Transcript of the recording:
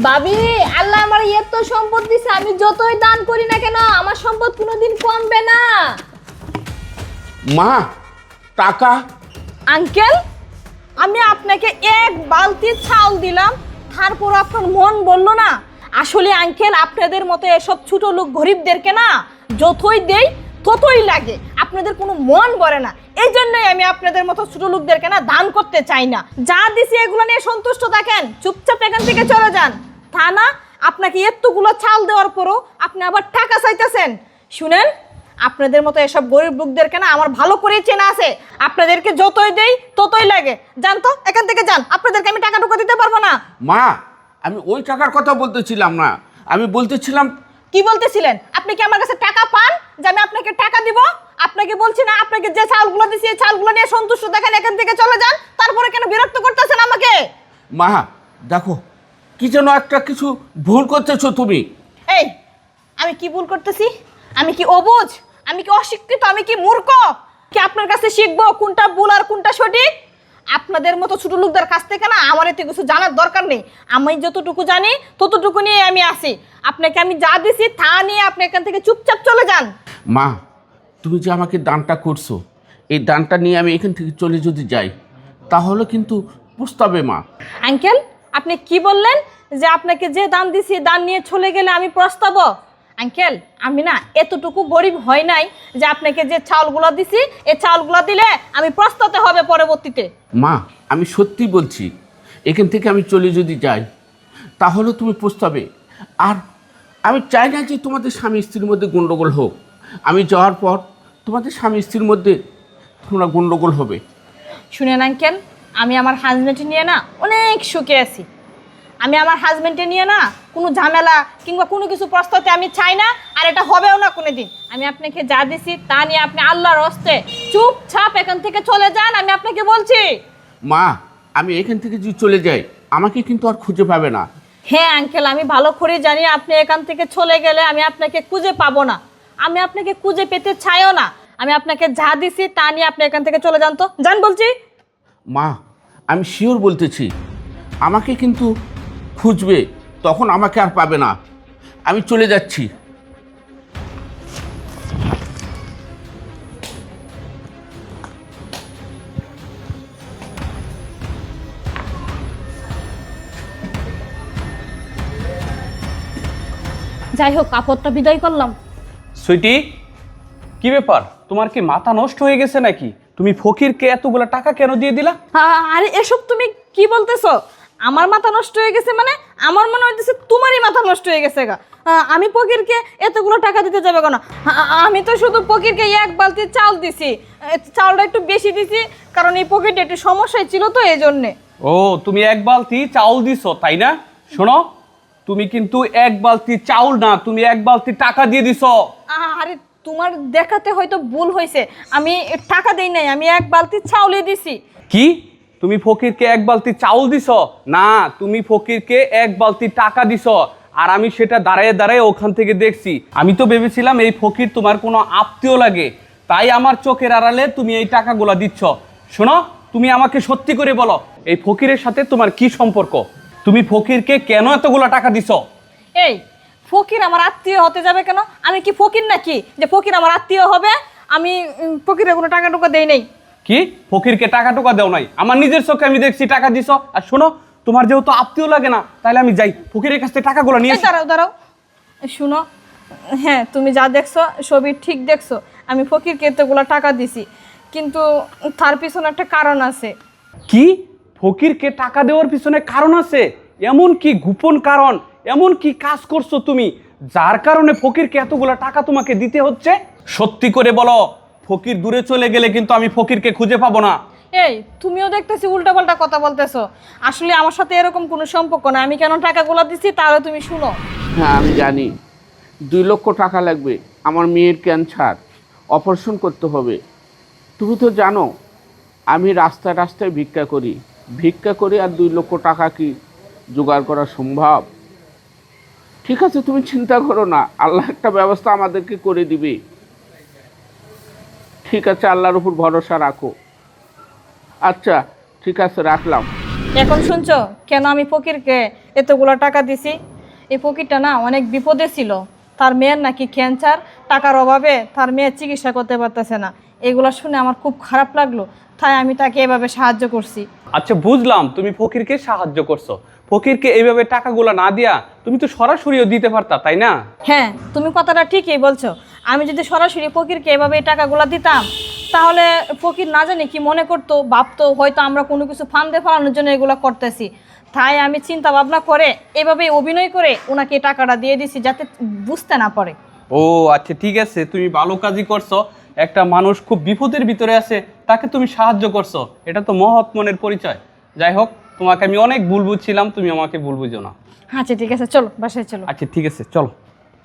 ভাবি, আল্লাহ আমার এত সম্পদ দিছে, আমি যতই দান করি না কেন আমার সম্পদ কোনোদিন কমবে না। মা, টাকা? আঙ্কেল, আমি আপনাকে এক বালতি চাল দিলাম, তারপর আপনার মন বলল না? আসলে আঙ্কেল, আপনাদের মতো এসব ছোট লোক গরিবদেরকে না যতই দেই ততই লাগে, আপনাদের কোনো মন ভরে না। এই জন্যই আমি আপনাদের মতো ছোট লোকদেরকে না দান করতে চাই না। যা দিছি এগুলো নিয়ে সন্তুষ্ট থাকেন, চুপচাপ এখান থেকে চলে যান। তা না, আপনাকে এতগুলো চাল দেওয়ার পরও আপনি আবার টাকা চাইতেছেন। শুনেন, আপনাদের মতো এসব গরিব লোকদেরকে না আমার ভালো করে চেনা আছে, আপনাদেরকে যতই দেই ততই লাগে। যান তো, এখান থেকে যান, আপনাদেরকে আমি টাকা টুকু দিতে পারবো না। মা, আমি ওই টাকার কথা বলতেছিলাম না, আমি বলতেছিলাম। কি বলতেছিলেন? আপনি কি আমার কাছে টাকা পান যে আমি আপনাকে টাকা দিব? আপনাকে বলছি না, আপনাকে যে চালগুলো দিছি এই চালগুলো নিয়ে সন্তুষ্ট দেখেন, এখান থেকে চলে যান। তারপরে কেন বিরক্ত করতেছেন আমাকে? মা দেখো, কি যেন একটা কিছু ভুল করতেছো তুমি। এই, আমি কি ভুল করতেছি? আমি কি অবুঝ? আমি কি অশিক্ষিত? আমি কি মূর্খ? কি আপনার কাছে শিখবো কোনটা ভুল আর কোনটা সঠিক? আপনাদের মতো ছোট লোকদের কাছ থেকে না আমার এতে কিছু জানার দরকার নেই। আমি যতটুকু জানি ততটুকু নিয়ে আমি আসি। আপনাকে আমি যা দিছি তা নিয়ে আপনি এখান থেকে চুপচাপ চলে যান। মা, তুমি যে আমাকে দানটা করছো, এই দানটা নিয়ে আমি এখান থেকে চলে যদি যাই তাহলে কিন্তু প্রস্তাবে মা। আঙ্কেল, আপনি কি বললেন যে আপনাকে যে দান দিছি দান নিয়ে চলে গেলে আমি প্রস্তাব? আঙ্কেল, আমি না এতটুকু গরিব হয় নাই যে আপনাকে যে চাউলগুলো দিছি এই চাউলগুলো দিলে আমি প্রস্তাতে হবে পরবর্তীতে। মা, আমি সত্যি বলছি, এখান থেকে আমি চলে যদি যাই তাহলে তুমি প্রস্তাবে। আর আমি চাই না যে তোমাদের স্বামী স্ত্রীর মধ্যে গণ্ডগোল হোক। আমি যাওয়ার পর তোমাদের স্বামী স্ত্রীর মধ্যে তোমরা গণ্ডগোল হবে। শুনেন আঙ্কেল, আমি আমার হাজব্যান্ডকে নিয়ে না অনেক সুখে আছি। আমি আমার হাজব্যান্ডকে নিয়ে না কোনো ঝামেলা কিংবা কোনো কিছু প্রস্তাবতে আমি চাই না, আর এটা হবেও না কোনোদিন। আমি আপনাকে যা দিছি তা নিয়ে আপনি আল্লাহর হস্তে চুপচাপ এখান থেকে চলে যান, আমি আপনাকে বলছি। মা, আমি এখান থেকে যদি চলে যাই আমাকে কিন্তু আর খুঁজে পাবে না। হ্যাঁ আঙ্কেল, আমি ভালো করে জানি আপনি এখান থেকে চলে গেলে আমি আপনাকে খুঁজে পাবো না। আমি আপনাকে খুঁজে পেতে চাইও না। আমি আপনাকে যা দিছি তা নিয়ে আপনি এখান থেকে চলে যান তো, যান বলছি। মা, আমি শিওর বলতেছি, আমাকে কিন্তু খুঁজবে, তখন আমাকে আর পাবে না। আমি চলে যাচ্ছি। যাই হোক, আপদটা বিদায় করলাম। সুইটি, কি ব্যাপার? তোমার কি মাথা নষ্ট হয়ে গেছে নাকি? তুমি ফকিরকে এতগুলো টাকা কেন দিয়ে দিলা? আরে এসব তুমি কি বলতেছো? আমার মাথা নষ্ট হয়ে গেছে মানে? আমার মনে হইতেছে তোমারই মাথা নষ্ট হয়ে গেছে গা। আমি ফকিরকে এতগুলো টাকা দিতে যাবে কেন? আমি তো শুধু ফকিরকে এক বালতি চাল দিছি। চালটা একটু বেশি দিছি কারণ এই ফকিরটা একটু সমস্যায় ছিল তো, এই জন্যে। ও, তুমি এক বালতি চাউল দিছো তাই না? শোনো, তুমি কিন্তু এক বালতি চাউল না, তুমি এক বালতি টাকা দিয়ে দিছো। আরে তোমার দেখাতে হয়তো ভুল হয়েছে, আমি টাকা দেই নাই, আমি এক বালতি চাউলই দিছি। কি? তুমি ফকিরকে এক বালতি চাউল দিছো? না, তুমি ফকিরকে এক বালতি টাকা দিছো। আর আমি সেটা দাঁড়ায় দাঁড়ায় ওখান থেকে দেখছি। আমি তো ভেবেছিলাম এই ফকির তোমার কোনো আত্মীয় লাগে, তাই আমার চোখের আড়ালে তুমি এই টাকাগুলো দিচ্ছ। শোনো, তুমি আমাকে সত্যি করে বলো, এই ফকিরের সাথে তোমার কি সম্পর্ক? তুমি ফকিরকে কেন এতগুলো টাকা দিছো? এই, ফকির আমার আত্মীয় হতে যাবে কেন? আমি কি ফকির নাকি যে ফকির আমার আত্মীয় হবে? আমি ফকিরের কোনো টাকা টুকা দেই নাই। কি? ফকিরকে টাকা টোকা দেও নাই? আমার নিজের চোখে আমি দেখছি টাকা দিছো। আর শোনো, তোমার যেহেতু আত্মীয় লাগে না, তাহলে আমি যাই ফকিরের কাছ থেকে টাকাগুলো নিয়ে আসি। দাঁড়াও দাঁড়াও, শুনো। হ্যাঁ, তুমি যা দেখছো সবই ঠিক দেখছো। আমি ফকিরকে এতগুলো টাকা দিছি, কিন্তু তার পিছনে একটা কারণ আছে। কি? ফকিরকে টাকা দেওয়ার পিছনে কারণ আছে? এমন কি গোপন কারণ? এমন কি কাজ করছো তুমি যার কারণে ফকিরকে এতগুলো টাকা তোমাকে দিতে হচ্ছে? সত্যি করে বলো, ফকির দূরে চলে গেলে কিন্তু আমি ফকিরকে খুঁজে পাবো না। এই, তুমিও দেখতেছি উল্টাপাল্টা কথা বলতেছো। আসলে আমার সাথে এরকম কোনো সম্পর্ক না। আমি কেন টাকাগুলো দিছি তাহলে তুমি শুনো। হ্যাঁ, আমি জানি 2 লক্ষ টাকা লাগবে। আমার মেয়ের ক্যান্সার, অপারেশন করতে হবে। তুমি তো জানো আমি রাস্তায় রাস্তায় ভিক্ষা করি, আর 2 লক্ষ টাকা কি জোগাড় করা সম্ভব? ঠিক আছে, তুমি চিন্তা করো না, আল্লাহ একটা ব্যবস্থা আমাদেরকে করে দিবে। ঠিক আছে, আল্লাহর উপর ভরসা রাখো। আচ্ছা ঠিক আছে, রাখলাম। এখন শুনছো কেন আমি ফকিরকে এতগুলো টাকা দিছি। এই ফকিরটা না অনেক বিপদে ছিল, তার মেয়ের নাকি ক্যান্সার, টাকার অভাবে তার মেয়ের চিকিৎসা করতে পারতেছে না। এগুলো শুনে আমার খুব খারাপ লাগলো, তাই আমি তাকে এভাবে সাহায্য করছি। আচ্ছা বুঝলাম, তুমি ফকিরকে সাহায্য করছো। ফকিরকে এইভাবে টাকাগুলো না দিয়া তুমি তো সরাসরিও দিতে পারতা, তাই না? হ্যাঁ, তুমি কথাটা ঠিকই বলছো। আমি যদি সরাসরি ফকিরকে এভাবে এই টাকাগুলো দিতাম, তাহলে ফকির না জানি কি মনে করতো, ভাবতো হয়তো আমরা কোনো কিছু ফান্দে ফেলানোর জন্য এগুলো করতেছি। তাই আমি চিন্তা ভাবনা করে এভাবে অভিনয় করে ওনাকে এই টাকাটা দিয়ে দিছি, যাতে বুঝতে না পারে। ও আচ্ছা ঠিক আছে, তুমি ভালো কাজই করছো। একটা মানুষ খুব বিপদের ভিতরে আছে, তাকে তুমি সাহায্য করছো, এটা তো মহৎ মনের পরিচয়। যাই হোক, তোমাকে আমি অনেক ভুল বুঝছিলাম, তুমি আমাকে ভুল বুঝো না। আচ্ছা ঠিক আছে, চলো বাসায় চলো। আচ্ছা ঠিক আছে, চলো।